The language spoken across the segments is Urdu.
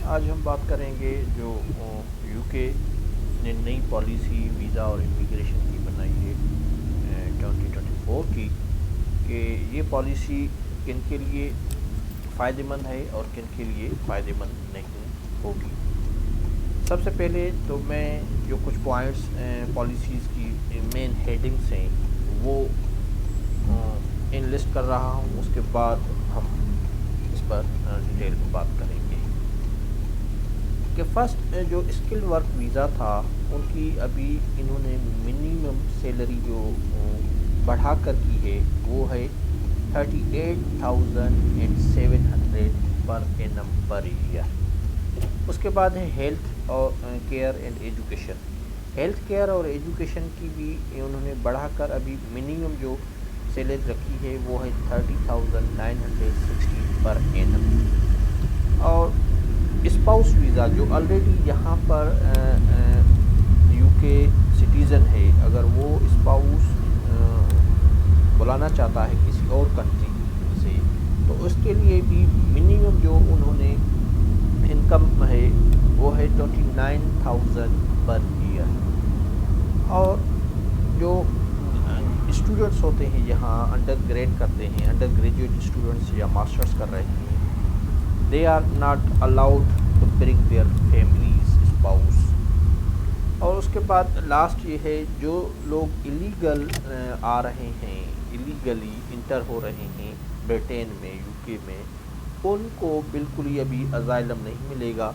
آج ہم بات کریں گے جو یو کے نے نئی پالیسی ویزا اور امیگریشن کی بنائی ہے 2024 کی، کہ یہ پالیسی کن کے لیے فائدہ مند ہے اور کن کے لیے فائدہ مند نہیں ہوگی۔ سب سے پہلے تو میں جو کچھ پوائنٹس پالیسیز کی مین ہیڈنگس ہیں وہ ان لسٹ کر رہا ہوں، اس کے بعد ہم اس پر ڈیٹیل میں بات کریں گے۔ کہ فرسٹ جو اسکل ورک ویزا تھا ان کی ابھی انہوں نے منیمم سیلری جو بڑھا کر کی ہے وہ ہے 38,700 پر اینم پر ایئر۔ اس کے بعد ہے ہیلتھ اور care and education. Health care اور ایجوکیشن کی بھی انہوں نے بڑھا کر ابھی منیمم جو سیلری رکھی ہے وہ ہے 30,960 پر اینم۔ اور اسپاؤس ویزا جو آلریڈی یہاں پر یو کے سٹیزن ہے، اگر وہ اسپاؤس بلانا چاہتا ہے کسی اور کنٹری سے تو اس کے لیے بھی منیمم جو انہوں نے انکم ہے وہ ہے 29,000 پر ایئر۔ اور جو اسٹوڈنٹس ہوتے ہیں یہاں انڈر گریڈ کرتے ہیں، انڈر گریجویٹ اسٹوڈنٹس یا ماسٹرس کر رہے ہیں، they are not allowed to bring their families spouse۔ اور اس کے بعد لاسٹ یہ ہے جو لوگ ایلیگل آ رہے ہیں، ایلیگلی انٹر ہو رہے ہیں برطین میں، یو کے میں، ان کو بالکل ہی ابھی ازائلم نہیں ملے گا،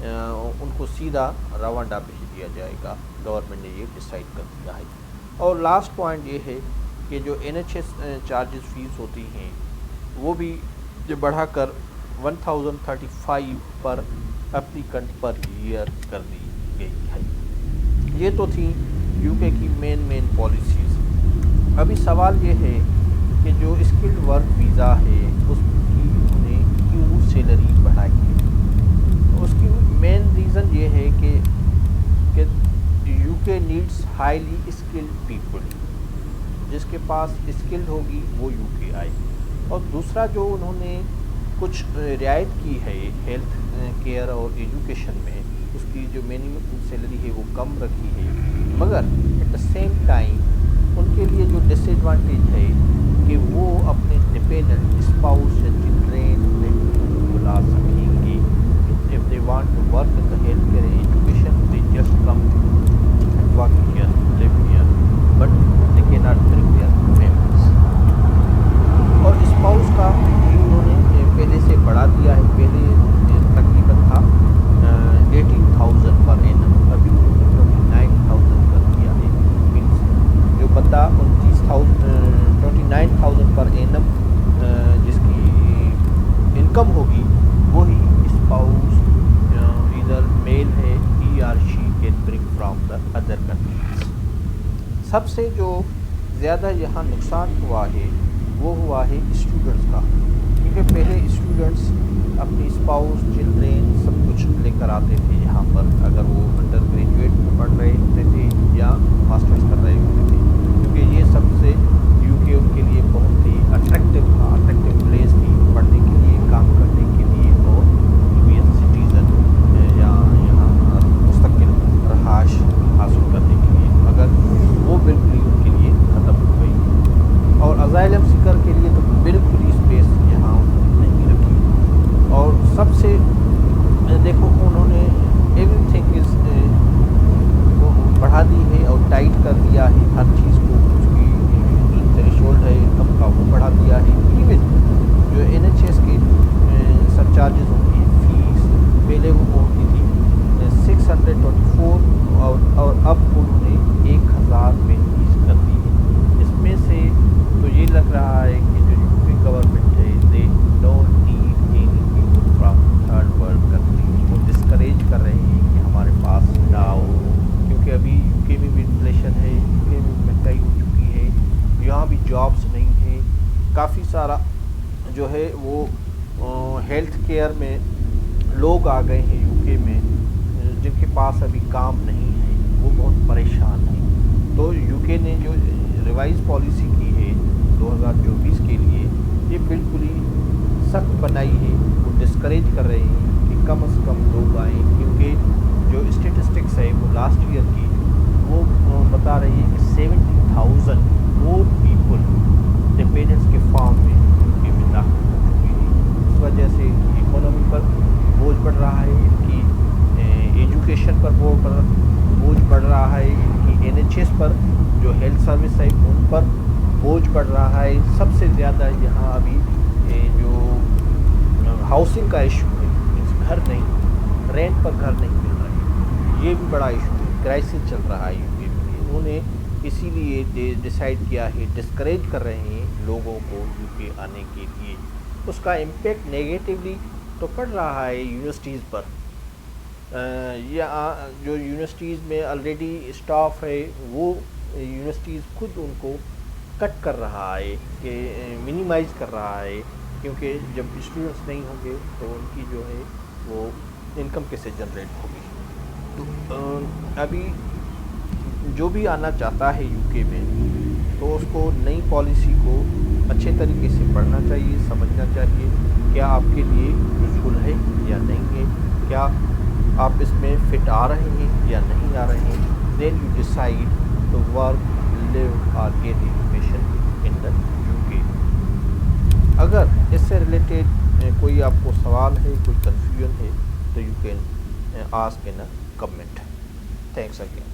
ان کو سیدھا روانڈا بھیج دیا جائے گا، گورنمنٹ نے یہ ڈیسائیڈ کر دیا ہے۔ اور لاسٹ پوائنٹ یہ ہے کہ جو NHS چارجز فیس ہوتی ہیں وہ بھی بڑھا کر 1035 پر اپلیکنٹ پر ایئر کر دی گئی ہے۔ یہ تو تھی یو کے کی مین پالیسیز۔ ابھی سوال یہ ہے کہ جو اسکلڈ ورک ویزا ہے اس کی انہوں نے کیوں سیلری بڑھائی ہے۔ اس کی مین ریزن یہ ہے کہ یو کے نیڈس ہائیلی اسکلڈ پیپل، جس کے پاس اسکلڈ ہوگی وہ یو کے آئے گی۔ اور دوسرا جو انہوں نے کچھ رعایت کی ہے ہیلتھ کیئر اور ایجوکیشن میں، اس کی جو منیمم سیلری ہے وہ کم رکھی ہے، مگر ایٹ دا سیم ٹائم ان کے لیے جو ڈس ایڈوانٹیج ہے کہ وہ اپنے ڈپینڈنٹ اسپاؤس یا چلڈرین بلا سکیں گے۔ if they want to work in the healthcare and education they just come and work here, live here, but they cannot bring their families۔ اور اسپاؤس کا انہوں نے پہلے سے بڑھا دیا ہے، پہلے تقریباً تھا 18,000 پر اینم، ابھی انہوں نے 29,000 کر دیا ہے۔ مینس جو بندہ 29,000 پر اینم جس کی انکم ہوگی وہی اسپاؤس ادھر میل ہے، he or she can bring from the other countries. سب سے جو زیادہ یہاں نقصان ہوا ہے وہ ہوا ہے اسٹوڈنٹس کا، کیونکہ پہلے اسٹوڈنٹس اپنی اسپاؤس چلڈرین سب کچھ لے کر آتے تھے یہاں پر، اگر وہ انڈر گریجویٹ پڑھ رہے ہوتے تھے یا ماسٹرس کر رہے ہوتے تھے، کیونکہ یہ سب سے یو کے ان کے لیے بہت ہی اٹریکٹیو تھا، اٹریکٹیو پلیس تھی پڑھنے کے لیے، کام کرنے کے لیے اور سٹیزن یا یہاں مستقل رہائش حاصل کرنے کے لیے، مگر وہ بالکل ہی ان کے لیے ختم ہو گئی۔ اور ازائلم سیکر کے لیے تو بالکل ہی اسپیس یہاں نہیں رکھی۔ اور سب سے دیکھو انہوں نے ایوری تھنگ از بڑھا دی ہے اور ٹائٹ کر دیا ہے ہر چیز کو، اس کی تھریشولڈ ہے انکم کا وہ بڑھا دیا ہے۔ ایون جو NHS کے سب چارجز ہوتی ہیں فیس، پہلے وہ ہوتی تھی 624 اور اب انہوں نے 1,000 میں انکریز کر دی ہے۔ اس میں سے تو یہ لگ رہا ہے کہ جو یو کے گورنمنٹ ہے they don't need any people from third world countries, وہ ڈسکریج کر رہے ہیں کہ ہمارے پاس نہ ہو، کیونکہ ابھی یو کے میں بھی انفلیشن ہے، یو کے میں مہنگائی ہو چکی ہے، یہاں بھی جابس نہیں ہیں، کافی سارا جو ہے وہ ہیلتھ کیئر میں لوگ آ گئے ہیں یو کے میں جن کے پاس ابھی کام نہیں ہے، وہ بہت پریشان ہیں۔ تو یو کے نے جو ریوائز پالیسی کی ہے 2024 کے لیے یہ بالکل ہی سخت بنائی ہے، وہ ڈسکریج کر رہے ہیں کہ کم از کم لوگ آئیں، کیونکہ جو اسٹیٹسٹکس ہے وہ لاسٹ ایئر کی وہ بتا رہی ہے کہ 70,000 مور پیپل ڈپینڈنٹس کے فارم میں UK میں داخل ہو چکی ہے. اس وجہ سے ان کی اکانومی پر بوجھ پڑ رہا ہے، ان کی ایجوکیشن پر بوجھ پڑ رہا ہے، ان کی NHS پر جو ہیلتھ سروس ہے ان پر بوجھ پڑ رہا ہے. سب سے زیادہ یہاں ابھی جو ہاؤسنگ کا ایشو ہے، گھر نہیں، رینٹ پر گھر نہیں مل رہے، یہ بھی بڑا ایشو ہے. کرائسس چل رہا ہے UK میں. انہوں نے اسی لیے ڈیسائیڈ کیا ہے، ڈسکریج کر رہے ہیں لوگوں کو UK آنے کے لیے. اس کا امپیکٹ نیگیٹیولی تو پڑ رہا ہے یونیورسٹیز پر. جو یونیورسٹیز میں آلریڈی اسٹاف ہے وہ یونیورسٹیز خود ان کو کٹ کر رہا ہے، کہ منیمائز کر رہا ہے، کیونکہ جب اسٹوڈنٹس نہیں ہوں گے تو ان کی جو ہے وہ انکم کیسے جنریٹ ہوگی. تو ابھی جو بھی آنا چاہتا ہے UK میں تو اس کو نئی پالیسی کو اچھے طریقے سے پڑھنا چاہیے، سمجھنا چاہیے کیا آپ کے لیے یوزفل ہے یا نہیں ہے، کیا آپ اس میں فٹ آ رہے ہیں یا نہیں آ رہے ہیں. Then you decide to work, live اور get education in the UK. اگر اس سے ریلیٹڈ کوئی آپ کو سوال ہے، کوئی کنفیوژن ہے تو you can ask in a comment. Thanks again.